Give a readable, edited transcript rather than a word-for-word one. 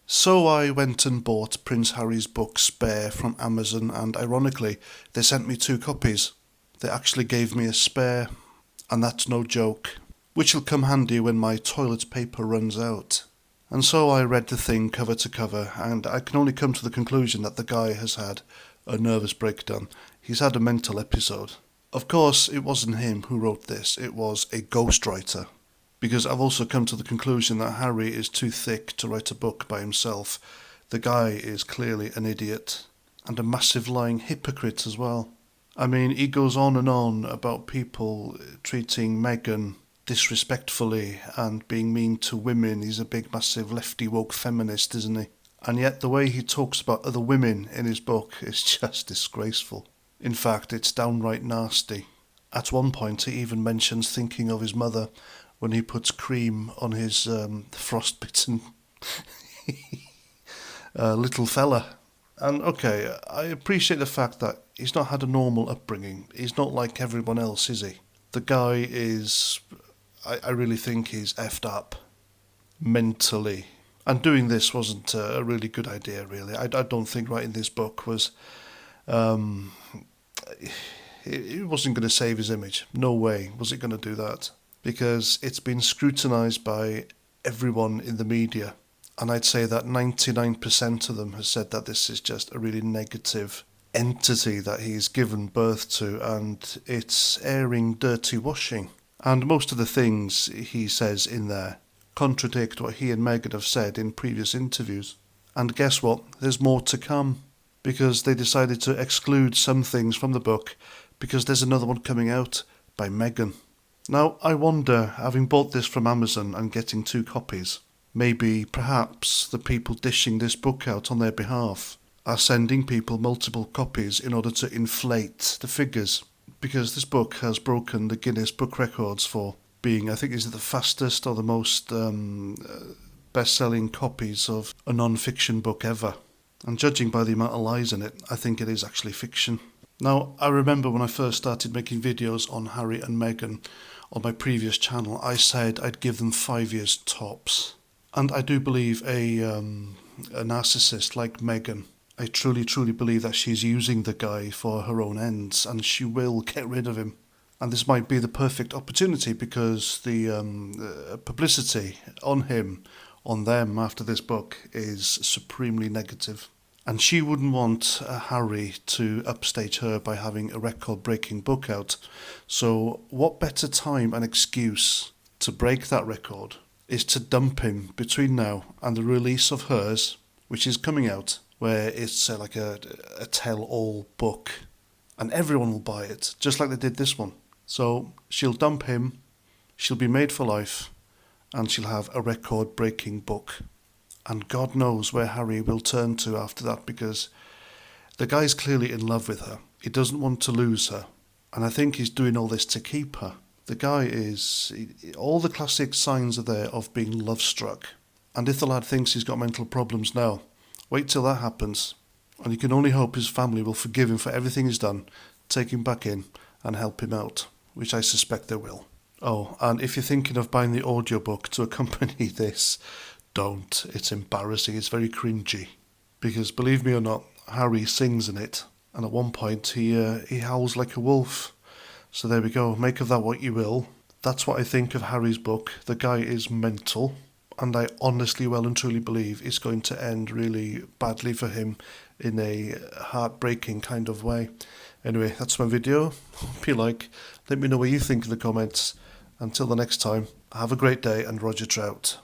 So I went and bought Prince Harry's book Spare from Amazon, and ironically, they sent me 2 copies. They actually gave me a spare, and that's no joke, which will come handy when my toilet paper runs out. And so I read the thing cover to cover, and I can only come to the conclusion that the guy has had a nervous breakdown. He's had a mental episode. Of course, it wasn't him who wrote this, it was a ghostwriter. Because I've also come to the conclusion that Harry is too thick to write a book by himself. The guy is clearly an idiot, and a massive lying hypocrite as well. I mean, he goes on about people treating Meghan disrespectfully and being mean to women. He's a big, massive lefty woke feminist, isn't he? And yet the way he talks about other women in his book is just disgraceful. In fact, it's downright nasty. At one point, he even mentions thinking of his mother when he puts cream on his frostbitten little fella. And okay, I appreciate the fact that he's not had a normal upbringing. He's not like everyone else, is he? The guy is, I really think he's effed up mentally. And doing this wasn't a really good idea, really. I don't think writing this book was, it wasn't going to save his image. No way was it going to do that. Because it's been scrutinised by everyone in the media. And I'd say that 99% of them has said that this is just a really negative entity that he's given birth to, and it's airing dirty washing. And most of the things he says in there contradict what he and Meghan have said in previous interviews. And guess what? There's more to come, because they decided to exclude some things from the book because there's another one coming out by Meghan. Now, I wonder, having bought this from Amazon and getting 2 copies, perhaps the people dishing this book out on their behalf are sending people multiple copies in order to inflate the figures, because this book has broken the Guinness Book Records for being, I think, is it the fastest or the most best-selling copies of a non-fiction book ever. And judging by the amount of lies in it, I think it is actually fiction. Now, I remember when I first started making videos on Harry and Meghan on my previous channel, I said I'd give them 5 years tops. And I do believe a narcissist like Meghan, I truly believe that she's using the guy for her own ends, and she will get rid of him. And this might be the perfect opportunity, because the publicity on him, on them after this book is supremely negative. And she wouldn't want Harry to upstage her by having a record-breaking book out. So what better time and excuse to break that record is to dump him between now and the release of hers, which is coming out, where it's like a tell-all book. And everyone will buy it, just like they did this one. So she'll dump him, she'll be made for life, and she'll have a record-breaking book. And God knows where Harry will turn to after that, because the guy's clearly in love with her. He doesn't want to lose her. And I think he's doing all this to keep her. The guy is... all the classic signs are there of being love-struck. And if the lad thinks he's got mental problems now, wait till that happens. And you can only hope his family will forgive him for everything he's done, take him back in and help him out, which I suspect they will. Oh, and if you're thinking of buying the audiobook to accompany this, don't. It's embarrassing. It's very cringy. Because believe me or not, Harry sings in it. And at one point he howls like a wolf. So there we go. Make of that what you will. That's what I think of Harry's book. The guy is mental. And I honestly, well and truly believe it's going to end really badly for him in a heartbreaking kind of way. Anyway, that's my video. Hope you like. Let me know what you think in the comments. Until the next time, have a great day, and Roger Trout.